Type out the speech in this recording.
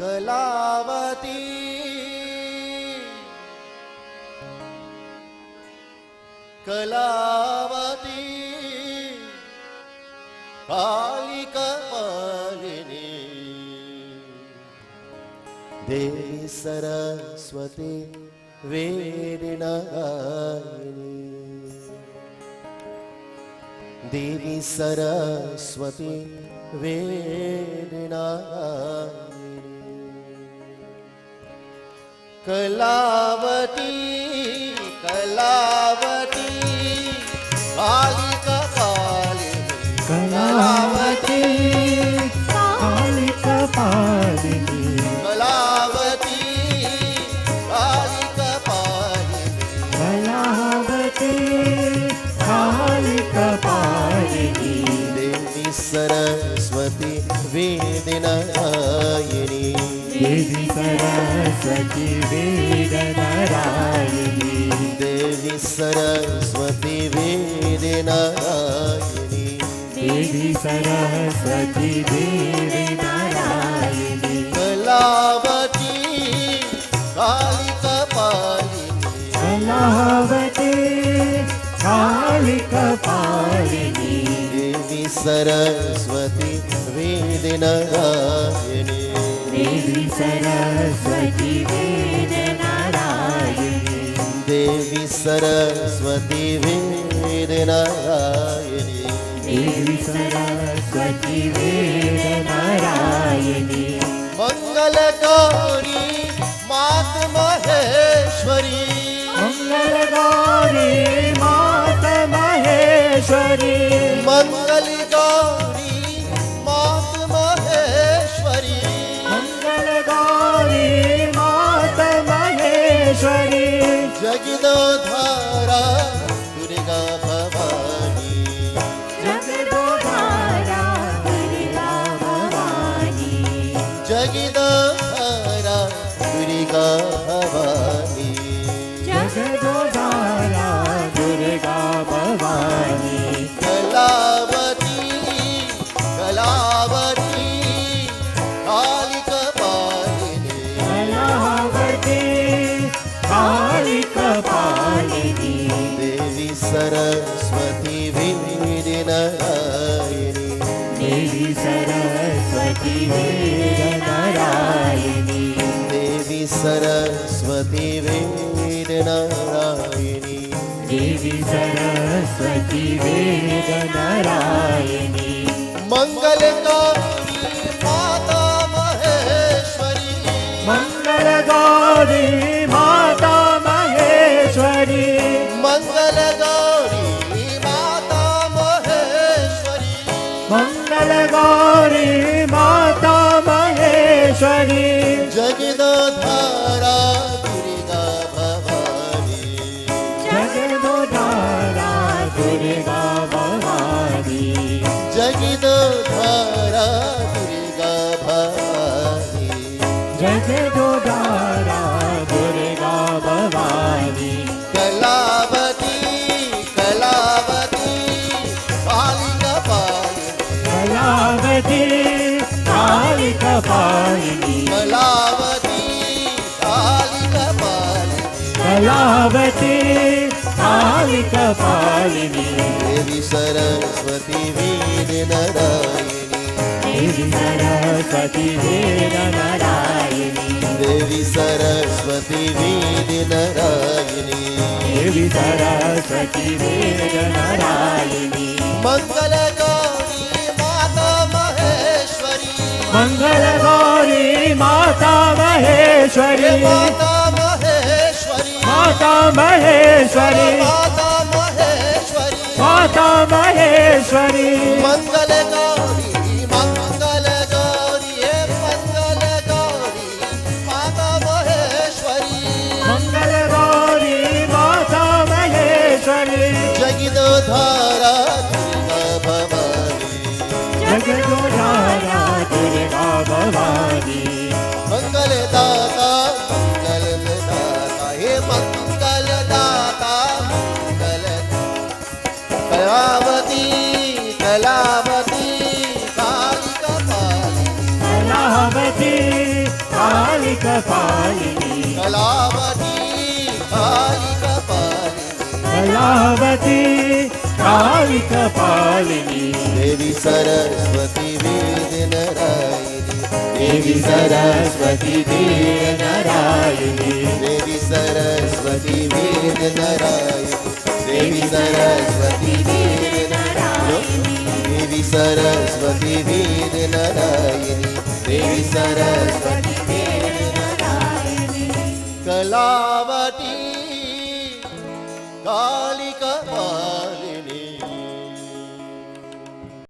कलावती कलावती काली कपालिनी देवी सरस्वती वेदनायिनी देवी सरस्वती वेदनायिनी कलावती कलावती काली कपालिनी कलावती काली कपालिनी कलावती काली कपालिनी कलावती काली कपालिनी देवी सरस्वती वेदनायिनी देवी सरस्वती वेदनारायणी देवी सरस्वती वेदनायिनी देवी सरस्वती वेदनारायणी कलावती काली कपालिनी कलावती काली कपालिनी देवी सरस्वती वेदनायिनी देवी सरस्वती वेदनारायणी देवी सरस्वती वेदनायिनी देवी सरस्वती वेदनारायणी मंगलगौरी मात महेश्वरी मंगलगौरी मात महेश्वरी मंगलगौरी मात महेश्वरी मंगलगौरी मात महेश्वरी जगदोधारा दुर्गा भवानी जगदोधारा दुर्गा भवानी जगदोधारा दुर्गा भवानी जगदोधारा दुर्गा भवानी कलावती कलावती काली कपालिनी कलावती काली कपालिनी देवी सरस्वती वेदनायिनी देवी सरस्वती वेदनारायणी देवी सरस्वती वेदनायिनी देवी सरस्वती वेदनारायणी मंगलगौरी माता महेश्वरी मंगलगौरी माता महेश्वरी मंगलगौरी माता महेश्वरी मंगलगौरी माता महेश्वरी जगदोधारा दुर्गा भवानी जगदोधारा दुर्गा भवानी जगदोधारा दुर्गा भवानी जगदोधारा दुर्गा भवानी कलावती कलावती काली कपालिनी कलावती काली कपालिनी कलावती काली कपालिनी कलावती काली कपालिनी देवी सरस्वती वेदनायिनी देवी सरस्वती वेदनारायणी देवी सरस्वती वेदनायिनी देवी सरस्वती वेदनारायणी मंगलगौरी माता महेश्वरी मंगलगौरी माता महेश्वरी माता महेश्वरी माता महेश्वरी माता महेश्वरी माता महेश्वरी मंगलगौरी मंगलगौरी हे मंगलगौरी माता महेश्वरी मंगलगौरी माता महेश्वरी जगदोधारा दुर्गा भवानी जगदोधारा दुर्गा भवानी मंगलदाता मंगलदाता हे मंगलदाता मंगल कलावती कलावती कपालिनी कलावती काली कपालिनी कलावती काली कपालिनी देवी सरस्वती वेद नारायणी देवी सरस्वती देव नारायणी देवी सरस्वती वेद नारायणी देवी सरस्वती वेद नारायणी देवी सरस्वती वेद नारायणी देवी सरस्वती वेद नारायणी कलावती काली कपालिनी